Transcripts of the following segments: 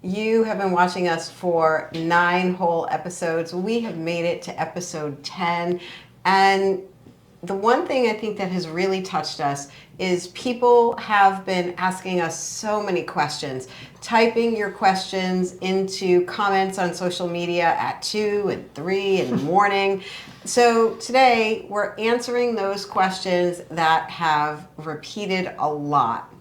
You have been watching us for 9 whole episodes. We have made it to episode 10. And the one thing I think that has really touched us is people have been asking us so many questions, typing your questions into comments on social media at 2 and 3 in the morning. So today we're answering those questions that have repeated a lot.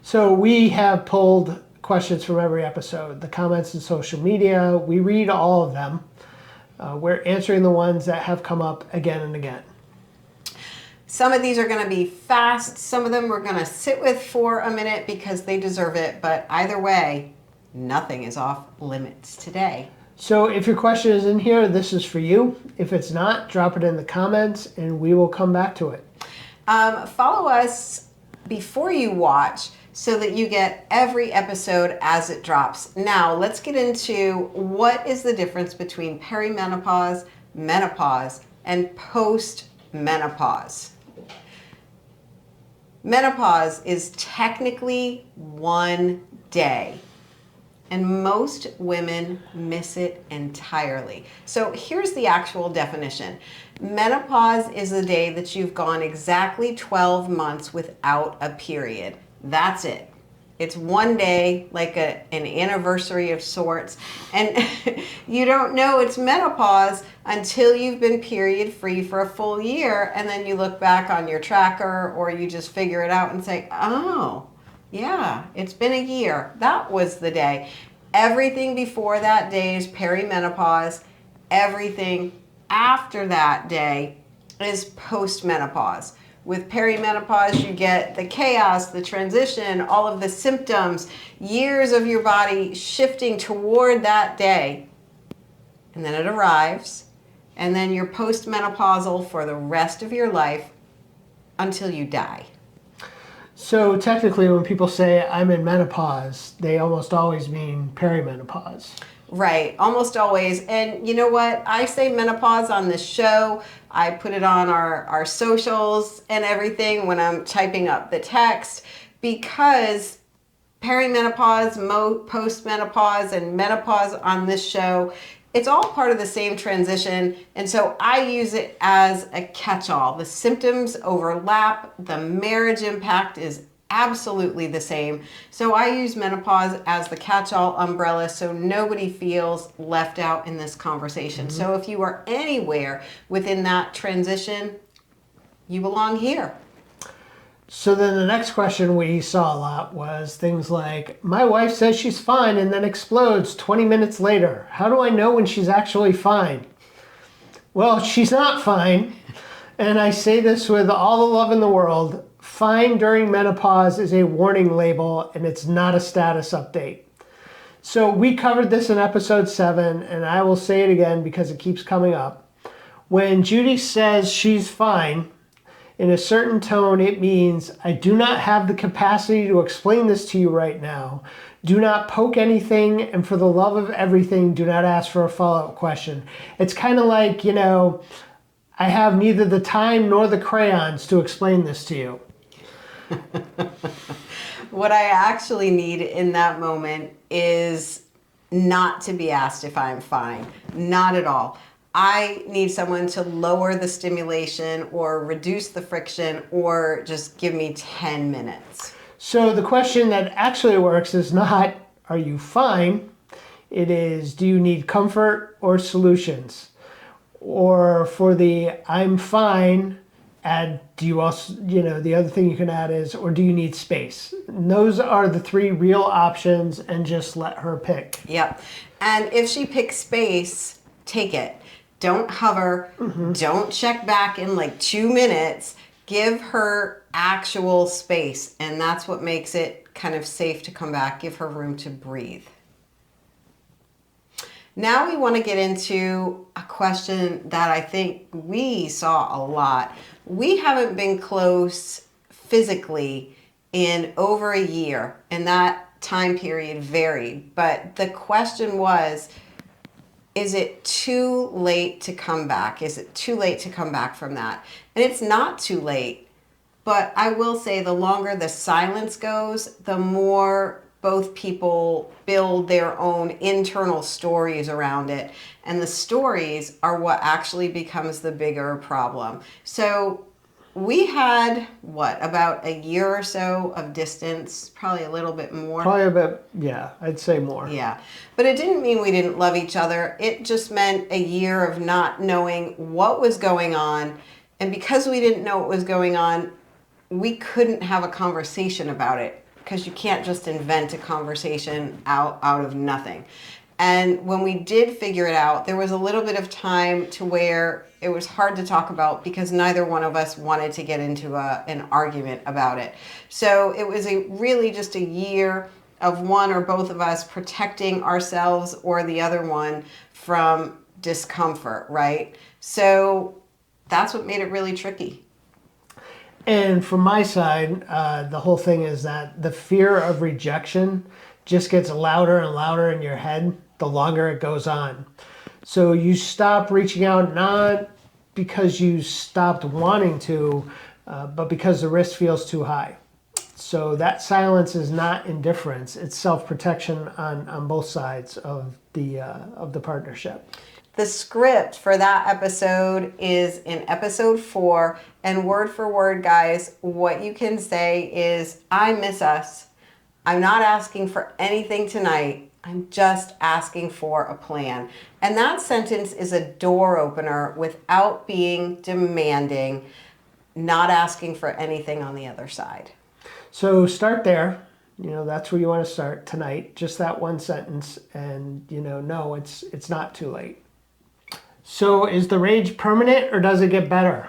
So we have pulled questions from every episode, the comments in social media. We read all of them. We're answering the ones that have come up again and again. Some of these are going to be fast. Some of them we're going to sit with for a minute because they deserve it. But either way, nothing is off limits today. So if your question is in here, this is for you. If it's not, drop it in the comments and we will come back to it. Follow us before you watch so that you get every episode as it drops. Now, let's get into what is the difference between perimenopause, menopause, and post-menopause. Menopause is technically 1 day, and most women miss it entirely. So here's the actual definition. Menopause is the day that you've gone exactly 12 months without a period. That's it. It's 1 day, like an anniversary of sorts. And you don't know it's menopause until you've been period free for a full year. And then you look back on your tracker or you just figure it out and say, oh, yeah, it's been a year. That was the day. Everything before that day is perimenopause. Everything after that day is postmenopause. With perimenopause, you get the chaos, the transition, all of the symptoms, years of your body shifting toward that day. And then it arrives, and then you're postmenopausal for the rest of your life until you die. So technically, when people say I'm in menopause, they almost always mean perimenopause. Right, almost always. And you know what? I say menopause on this show. I put it on our socials and everything when I'm typing up the text because perimenopause, postmenopause, and menopause on this show, it's all part of the same transition. And so I use it as a catch-all. The symptoms overlap. The marriage impact is absolutely the same. So I use menopause as the catch-all umbrella so nobody feels left out in this conversation. Mm-hmm. So if you are anywhere within that transition, you belong here. So then the next question we saw a lot was things like, my wife says she's fine and then explodes 20 minutes later. How do I know when she's actually fine? Well, she's not fine. And I say this with all the love in the world. Fine during menopause is a warning label and it's not a status update. So we covered this in episode 7 and I will say it again because it keeps coming up. When Judy says she's fine, in a certain tone, it means I do not have the capacity to explain this to you right now. Do not poke anything, and for the love of everything, do not ask for a follow-up question. It's kind of like, I have neither the time nor the crayons to explain this to you. What I actually need in that moment is not to be asked if I'm fine. Not at all. I need someone to lower the stimulation or reduce the friction or just give me 10 minutes. So the question that actually works is not, are you fine? It is, do you need comfort or solutions? Or for the I'm fine, add, do you also, the other thing you can add is, or do you need space? And those are the 3 real options and just let her pick. Yep. And if she picks space, take it. Don't hover. Mm-hmm. Don't check back in like 2 minutes. Give her actual space. And that's what makes it kind of safe to come back. Give her room to breathe. Now we want to get into a question that I think we saw a lot. We haven't been close physically in over a year, and that time period varied. But the question was, is it too late to come back? Is it too late to come back from that? And it's not too late, but I will say the longer the silence goes, the more both people build their own internal stories around it. And the stories are what actually becomes the bigger problem. So we had, about a year or so of distance, probably a little bit more. Probably a bit, yeah, I'd say more. Yeah. But it didn't mean we didn't love each other. It just meant a year of not knowing what was going on. And because we didn't know what was going on, we couldn't have a conversation about it, because you can't just invent a conversation out of nothing. And when we did figure it out, there was a little bit of time to where it was hard to talk about because neither one of us wanted to get into an argument about it. So it was really just a year of one or both of us protecting ourselves or the other one from discomfort, right? So that's what made it really tricky. And from my side, the whole thing is that the fear of rejection just gets louder and louder in your head the longer it goes on. So you stop reaching out, not because you stopped wanting to, but because the risk feels too high. So that silence is not indifference; it's self-protection on both sides of the partnership. The script for that episode is in episode 4, and word for word, guys, what you can say is, I miss us. I'm not asking for anything tonight. I'm just asking for a plan. And that sentence is a door opener without being demanding, not asking for anything on the other side. So start there. That's where you want to start tonight. Just that one sentence, and no, it's not too late. So is the rage permanent or does it get better?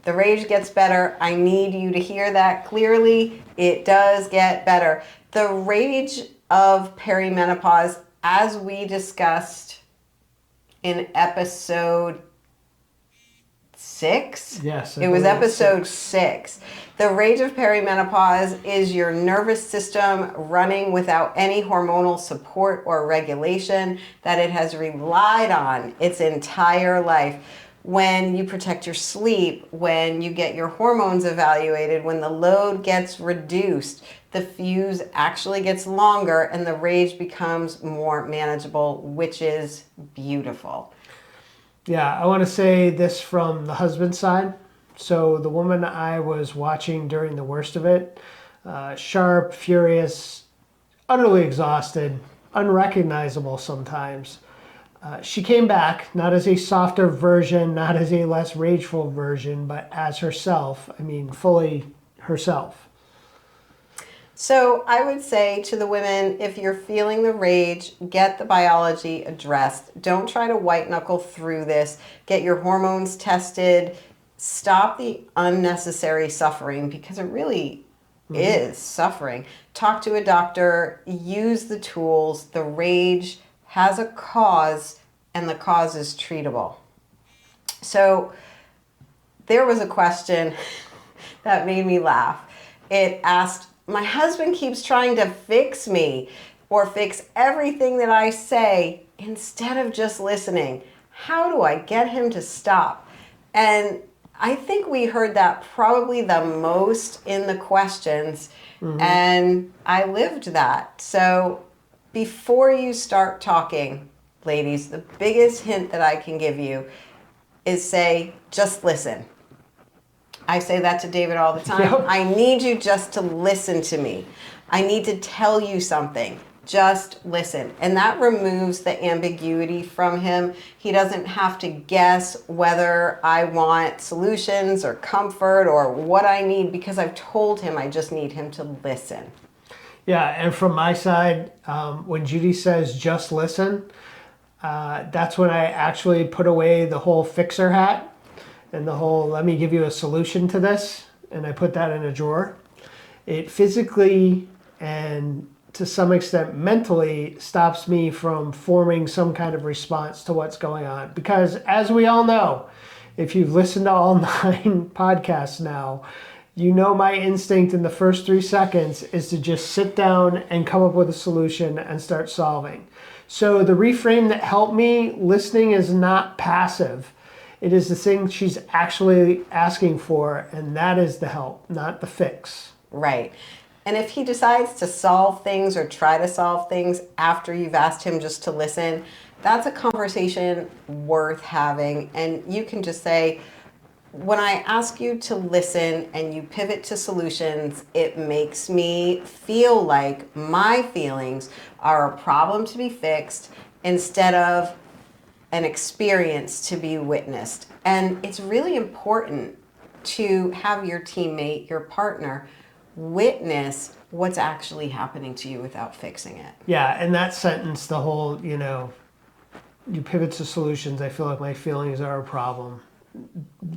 The rage gets better. I need you to hear that clearly. It does get better. The rage of perimenopause, as we discussed in episode 6. Yes. It was episode 6. The rage of perimenopause is your nervous system running without any hormonal support or regulation that it has relied on its entire life. When you protect your sleep, when you get your hormones evaluated, when the load gets reduced, the fuse actually gets longer and the rage becomes more manageable, which is beautiful. Yeah, I want to say this from the husband's side. So the woman I was watching during the worst of it, sharp, furious, utterly exhausted, unrecognizable sometimes. She came back, not as a softer version, not as a less rageful version, but as herself. I mean, fully herself. So I would say to the women, if you're feeling the rage, get the biology addressed. Don't try to white knuckle through this. Get your hormones tested. Stop the unnecessary suffering, because it really is suffering. Talk to a doctor. Use the tools. The rage has a cause, and the cause is treatable. So there was a question that made me laugh. It asked, my husband keeps trying to fix me or fix everything that I say instead of just listening. How do I get him to stop? And I think we heard that probably the most in the questions, and I lived that. So before you start talking, ladies, the biggest hint that I can give you is say, just listen. I say that to David all the time. Yep. I need you just to listen to me. I need to tell you something. Just listen. And that removes the ambiguity from him. He doesn't have to guess whether I want solutions or comfort or what I need, because I've told him I just need him to listen. Yeah, and from my side, when Judy says just listen, that's when I actually put away the whole fixer hat and the whole let me give you a solution to this, and I put that in a drawer. It physically and to some extent mentally stops me from forming some kind of response to what's going on. Because as we all know, if you've listened to all 9 podcasts now, you know my instinct in the first 3 seconds is to just sit down and come up with a solution and start solving. So the reframe that helped me, listening is not passive. It is the thing she's actually asking for, and that is the help, not the fix. Right. And if he decides to solve things or try to solve things after you've asked him just to listen, that's a conversation worth having. And you can just say, when I ask you to listen and you pivot to solutions, it makes me feel like my feelings are a problem to be fixed instead of an experience to be witnessed. And it's really important to have your teammate, your partner, witness what's actually happening to you without fixing it. Yeah, and that sentence, the whole, you pivot to solutions, I feel like my feelings are a problem.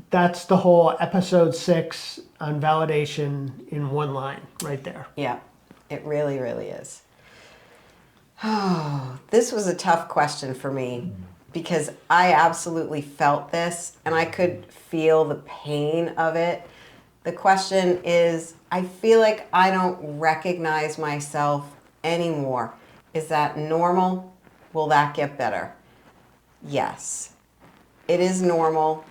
That's the whole episode 6 on validation in one line right there. Yeah, it really, really is. Oh, this was a tough question for me because I absolutely felt this and I could feel the pain of it. The question is, I feel like I don't recognize myself anymore. Is that normal? Will that get better? Yes, it is normal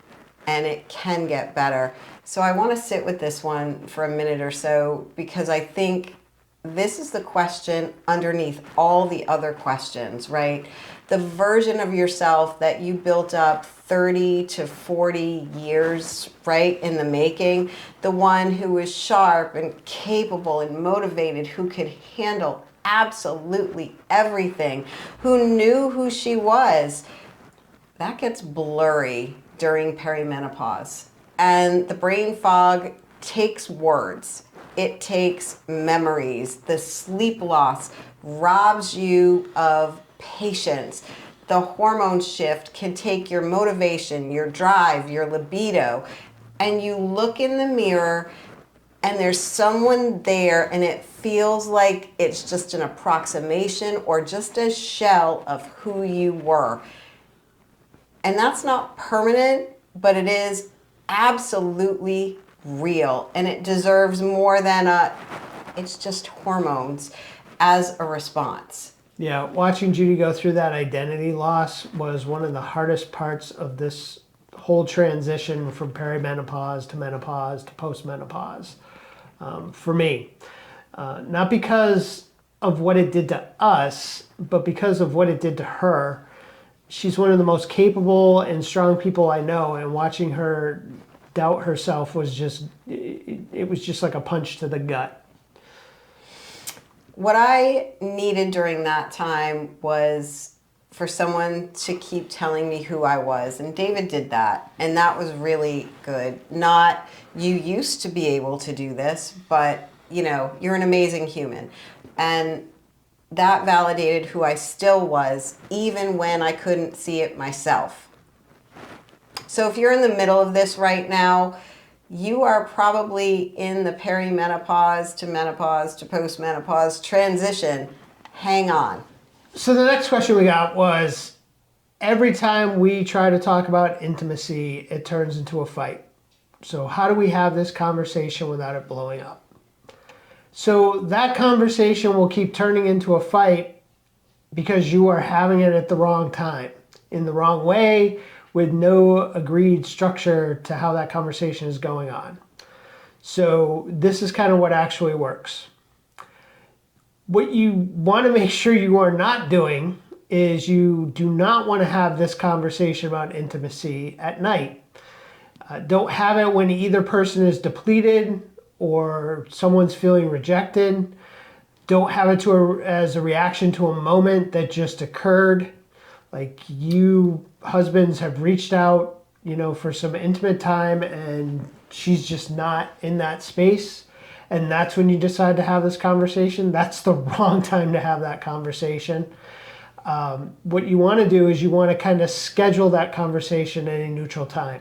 and it can get better. So I want to sit with this one for a minute or so because I think this is the question underneath all the other questions, right? The version of yourself that you built up 30 to 40 years, right, in the making, the one who was sharp and capable and motivated, who could handle absolutely everything, who knew who she was, that gets blurry during perimenopause. And the brain fog takes words. It takes memories. The sleep loss robs you of patience. The hormone shift can take your motivation, your drive, your libido, and you look in the mirror and there's someone there and it feels like it's just an approximation or just a shell of who you were. And that's not permanent, but it is absolutely real, and it deserves more than it's just hormones as a response. Yeah, watching Judy go through that identity loss was one of the hardest parts of this whole transition from perimenopause to menopause to post-menopause for me. Not because of what it did to us, but because of what it did to her. She's one of the most capable and strong people I know, and watching her doubt herself was just, it was just like a punch to the gut. What I needed during that time was for someone to keep telling me who I was, and David did that, and that was really good. Not, you used to be able to do this, but you're an amazing human. And that validated who I still was, even when I couldn't see it myself. So if you're in the middle of this right now, you are probably in the perimenopause to menopause to postmenopause transition. Hang on. So the next question we got was, every time we try to talk about intimacy, it turns into a fight. So how do we have this conversation without it blowing up? So that conversation will keep turning into a fight because you are having it at the wrong time, in the wrong way, with no agreed structure to how that conversation is going on. So this is kind of what actually works. What you want to make sure you are not doing is you do not want to have this conversation about intimacy at night. Don't have it when either person is depleted or someone's feeling rejected. Don't have it as a reaction to a moment that just occurred. Like you husbands have reached out, for some intimate time and she's just not in that space. And that's when you decide to have this conversation. That's the wrong time to have that conversation. What you want to do is you want to kind of schedule that conversation at a neutral time.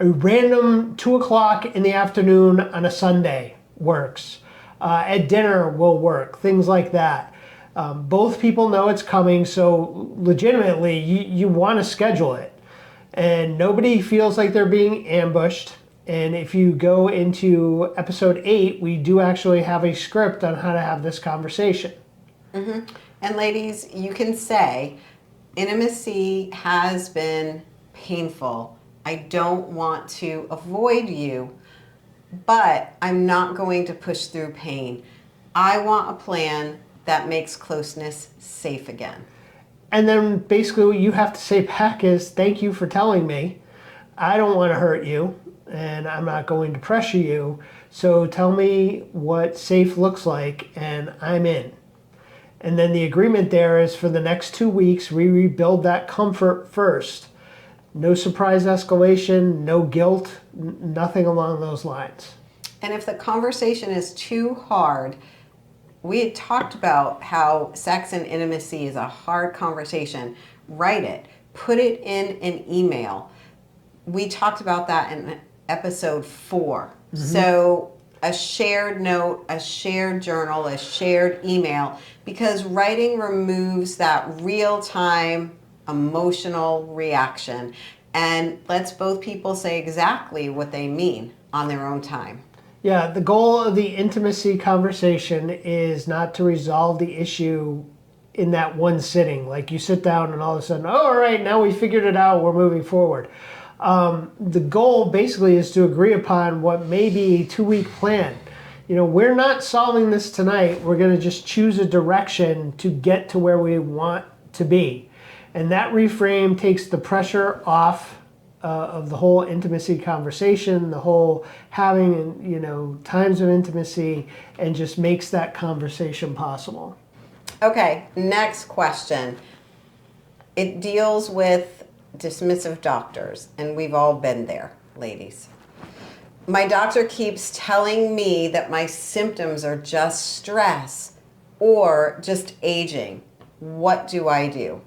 A random 2:00 in the afternoon on a Sunday works. At dinner will work, things like that. Both people know it's coming, so legitimately you want to schedule it. And nobody feels like they're being ambushed. And if you go into episode 8, we do actually have a script on how to have this conversation. Mm-hmm. And ladies, you can say, intimacy has been painful. I don't want to avoid you, but I'm not going to push through pain. I want a plan that makes closeness safe again. And then basically what you have to say back is, thank you for telling me. I don't want to hurt you, and I'm not going to pressure you. So tell me what safe looks like, and I'm in. And then the agreement there is for the next 2 weeks, we rebuild that comfort first. No surprise escalation, no guilt, nothing along those lines. And if the conversation is too hard, we had talked about how sex and intimacy is a hard conversation. Write it, put it in an email. We talked about that in episode 4. So a shared note, a shared journal, a shared email, because writing removes that real-time emotional reaction and lets both people say exactly what they mean on their own time. Yeah, the goal of the intimacy conversation is not to resolve the issue in that one sitting. Like you sit down and all of a sudden, oh, all right, now we figured it out, we're moving forward. The goal basically is to agree upon what may be a 2-week plan. You know, we're not solving this tonight. We're going to just choose a direction to get to where we want to be. And that reframe takes the pressure off of the whole intimacy conversation, the whole having, you know, times of intimacy, and just makes that conversation possible. Okay, next question. It deals with dismissive doctors, and we've all been there, ladies. My doctor keeps telling me that my symptoms are just stress or just aging. What do I do?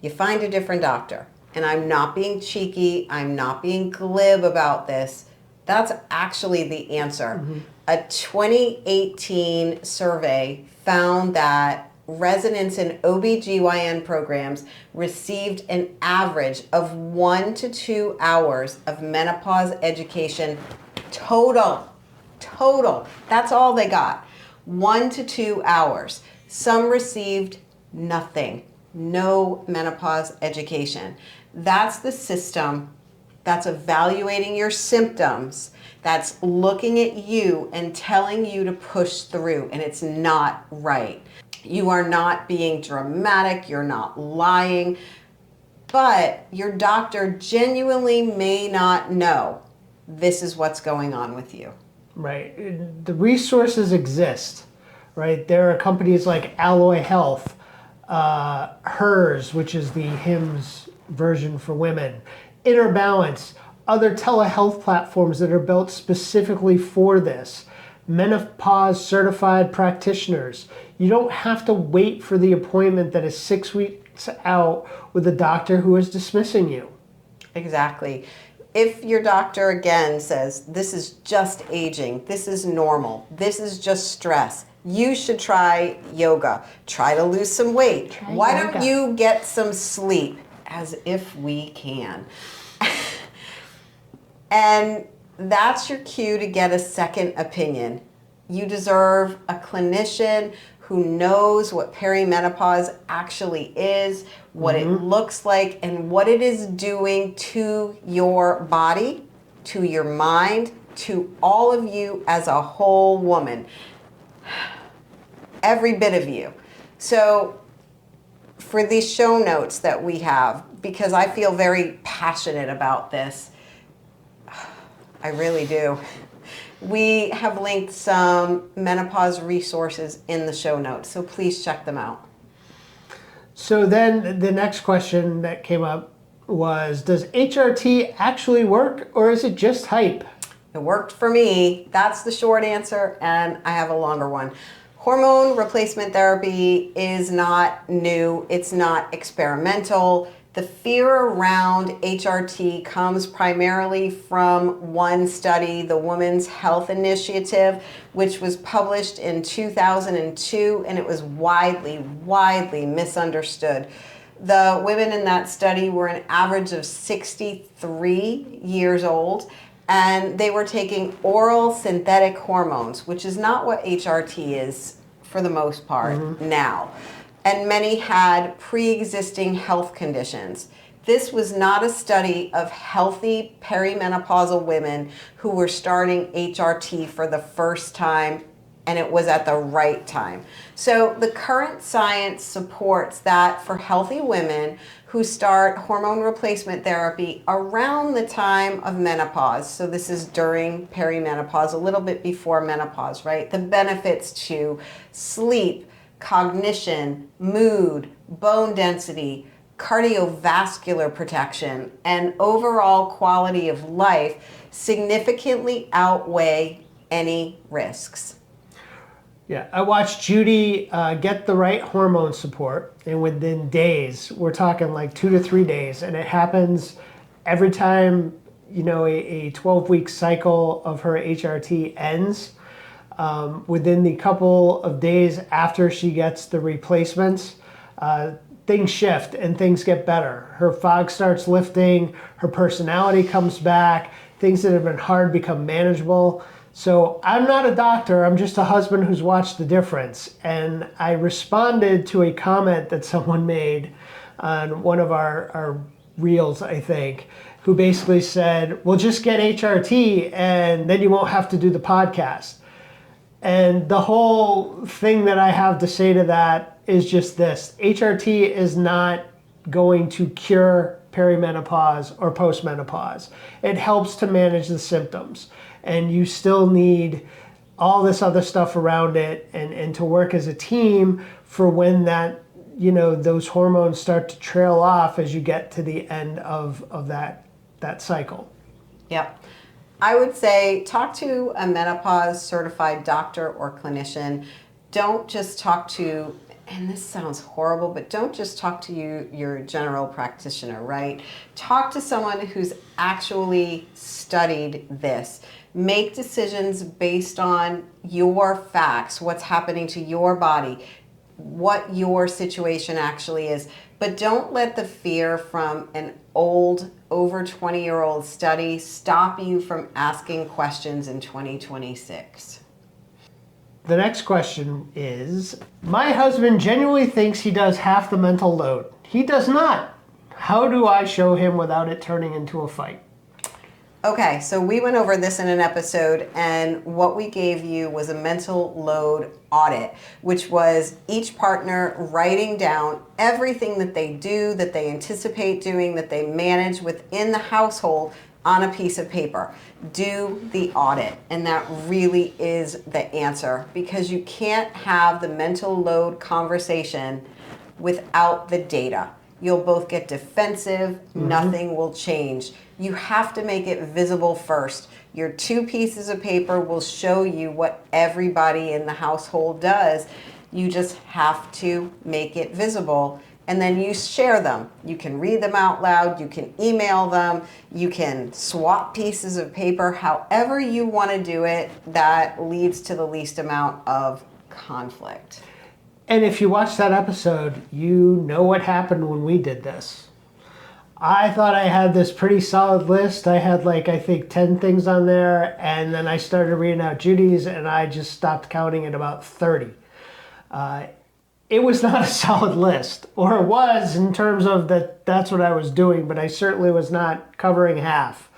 You find a different doctor. And I'm not being cheeky, I'm not being glib about this. That's actually the answer. A 2018 survey found that residents in OBGYN programs received an average of 1 to 2 hours of menopause education total. That's all they got. 1 to 2 hours. Some received nothing. No menopause education. That's the system that's evaluating your symptoms, that's looking at you and telling you to push through, and it's not right. You are not being dramatic, you're not lying, but your doctor genuinely may not know this is what's going on with you. Right. The resources exist, right? There are companies like Alloy Health, HERS, which is the HIMSS version for women, Inner Balance, other telehealth platforms that are built specifically for this, menopause certified practitioners. You don't have to wait for the appointment that is 6 weeks out with a doctor who is dismissing you. Exactly. If your doctor again says, this is just aging, this is normal, this is just stress, you should try yoga, try to lose some weight. Why don't you get some sleep? As if we can. And that's your cue to get a second opinion. You deserve a clinician who knows what perimenopause actually is, what it looks like, and what it is doing to your body, to your mind, to all of you as a whole woman. Every bit of you. So for these show notes that we have, because I feel very passionate about this, I really do. We have linked some menopause resources in the show notes, so please check them out. So then the next question that came up was, does HRT actually work, or is it just hype? It worked for me. That's the short answer, and I have a longer one. Hormone replacement therapy is not new. It's not experimental. The fear around HRT comes primarily from one study, the Women's Health Initiative, which was published in 2002, and it was widely misunderstood. The women in that study were an average of 63 years old, and they were taking oral synthetic hormones, which is not what HRT is for the most part now. And many had pre-existing health conditions. This was not a study of healthy perimenopausal women who were starting HRT for the first time, and it was at the right time. So the current science supports that for healthy women who start hormone replacement therapy around the time of menopause, so this is during perimenopause, a little bit before menopause, right? The benefits to sleep, cognition, mood, bone density, cardiovascular protection, and overall quality of life significantly outweigh any risks. Yeah, I watched Judy get the right hormone support, and within days, we're talking like 2 to 3 days, and it happens every time, a 12-week cycle of her HRT ends. Within the couple of days after she gets the replacements, things shift and things get better. Her fog starts lifting, her personality comes back, things that have been hard become manageable. So I'm not a doctor, I'm just a husband who's watched the difference. And I responded to a comment that someone made on one of our reels, I think, who basically said, well, just get HRT and then you won't have to do the podcast. And the whole thing that I have to say to that is just this. HRT is not going to cure perimenopause or postmenopause. It helps to manage the symptoms. And you still need all this other stuff around it and to work as a team for when that, those hormones start to trail off as you get to the end of that cycle. Yep. I would say talk to a menopause certified doctor or clinician. Don't just talk to, and this sounds horrible, but don't just talk to your general practitioner, right? Talk to someone who's actually studied this. Make decisions based on your facts, what's happening to your body, what your situation actually is. But don't let the fear from an old, over 20-year-old study stop you from asking questions in 2026. The next question is, my husband genuinely thinks he does half the mental load. He does not. How do I show him without it turning into a fight? Okay, so we went over this in an episode, and what we gave you was a mental load audit, which was each partner writing down everything that they do, that they anticipate doing, that they manage within the household on a piece of paper. Do the audit, and that really is the answer, because you can't have the mental load conversation without the data. You'll both get defensive, nothing will change. You have to make it visible first. Your 2 pieces of paper will show you what everybody in the household does. You just have to make it visible, and then you share them. You can read them out loud, you can email them, you can swap pieces of paper, however you want to do it that leads to the least amount of conflict. And if you watch that episode, you know what happened when we did this. I thought I had this pretty solid list. I had I think 10 things on there, and then I started reading out Judy's, and I just stopped counting at about 30. It was not a solid list, or it was in terms of that's what I was doing, but I certainly was not covering half.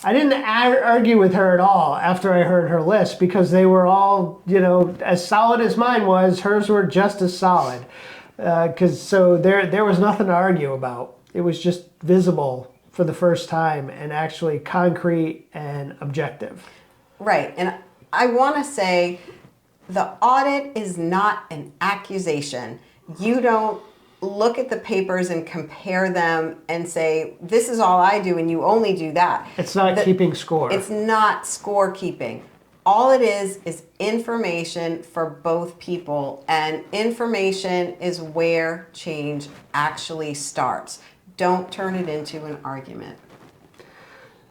I didn't argue with her at all after I heard her list, because they were all, as solid as mine was, hers were just as solid. So there was nothing to argue about. It was just visible for the first time and actually concrete and objective. Right, and I want to say the audit is not an accusation. You don't look at the papers and compare them and say, this is all I do and you only do that. It's not keeping score. It's not scorekeeping. All it is information for both people, and information is where change actually starts. Don't turn it into an argument.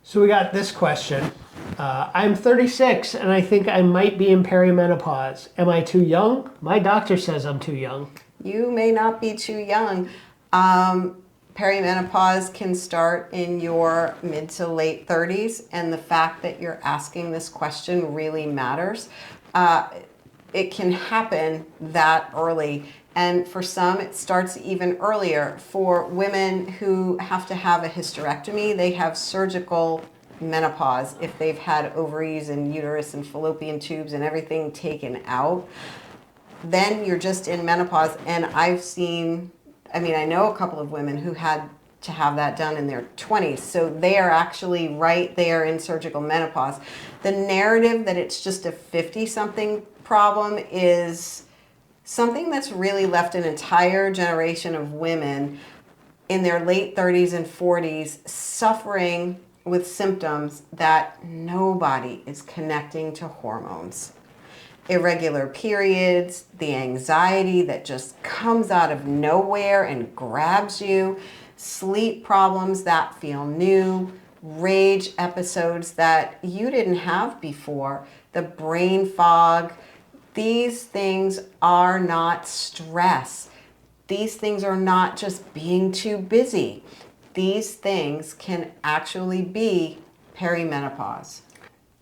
So we got this question. I'm 36 and I think I might be in perimenopause. Am I too young? My doctor says I'm too young. You may not be too young. Perimenopause can start in your mid to late 30s, and the fact that you're asking this question really matters. it can happen that early. And for some, it starts even earlier. For women who have to have a hysterectomy, they have surgical menopause if they've had ovaries and uterus and fallopian tubes and everything taken out. Then you're just in menopause. And I know a couple of women who had to have that done in their 20s. So they are actually right there in surgical menopause. The narrative that it's just a 50-something problem is something that's really left an entire generation of women in their late 30s and 40s suffering with symptoms that nobody is connecting to hormones. Irregular periods, the anxiety that just comes out of nowhere and grabs you, sleep problems that feel new, rage episodes that you didn't have before, the brain fog. These things are not stress. These things are not just being too busy. These things can actually be perimenopause.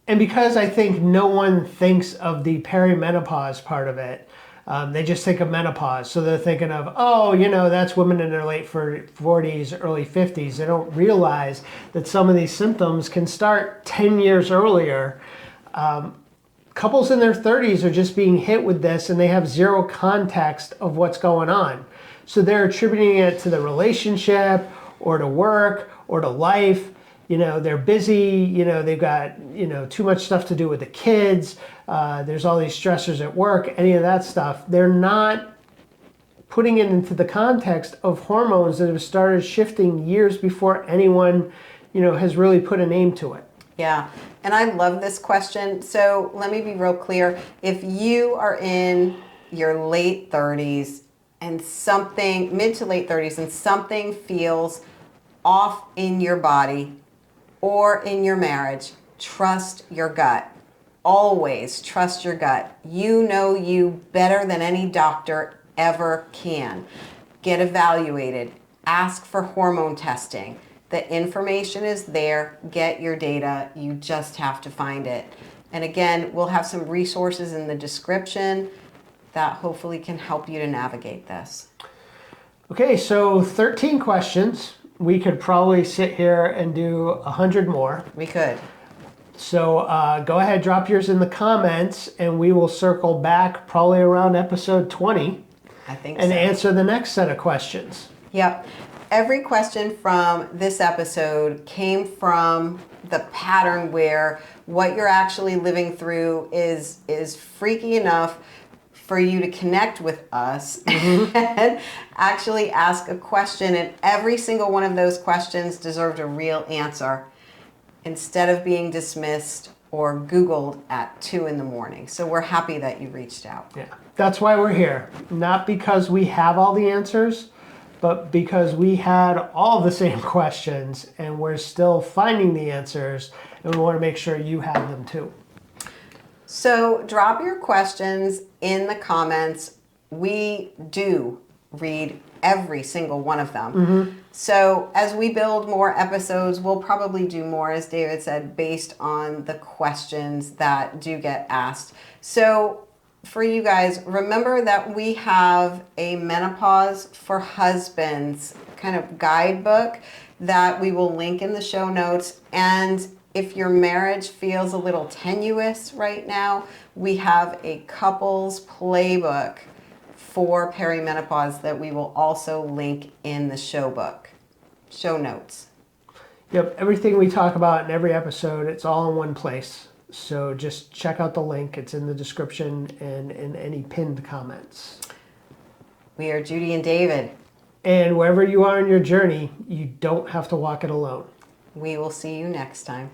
And because I think no one thinks of the perimenopause part of it, they just think of menopause. So they're thinking of, that's women in their late 40s, early 50s. They don't realize that some of these symptoms can start 10 years earlier. Couples in their 30s are just being hit with this and they have zero context of what's going on. So they're attributing it to the relationship or to work or to life. They're busy, they've got, too much stuff to do with the kids. There's all these stressors at work, any of that stuff. They're not putting it into the context of hormones that have started shifting years before anyone, has really put a name to it. Yeah. And I love this question. So let me be real clear. If you are in your late 30s and mid to late 30s, and something feels off in your body or in your marriage, trust your gut. Always trust your gut. You know you better than any doctor ever can. Get evaluated. Ask for hormone testing. The information is there. Get your data. You just have to find it. And again, we'll have some resources in the description that hopefully can help you to navigate this. Okay, so 13 questions. We could probably sit here and do 100 more. We could. So go ahead, drop yours in the comments, and we will circle back probably around episode 20. I think and so. Answer the next set of questions. Yep. Every question from this episode came from the pattern where what you're actually living through is freaky enough for you to connect with us and actually ask a question. And every single one of those questions deserved a real answer instead of being dismissed or Googled at 2 a.m. So we're happy that you reached out. Yeah, that's why we're here. Not because we have all the answers, but because we had all the same questions and we're still finding the answers, and we want to make sure you have them too. So drop your questions in the comments. We do read every single one of them. So as we build more episodes, we'll probably do more, as David said, based on the questions that do get asked. So for you guys, remember that we have a Menopause for Husbands kind of guidebook that we will link in the show notes. And if your marriage feels a little tenuous right now, we have a couples playbook for perimenopause that we will also link in the show notes. Yep, everything we talk about in every episode, it's all in one place. So just check out the link. It's in the description and in any pinned comments. We are Judy and David. And wherever you are in your journey, you don't have to walk it alone. We will see you next time.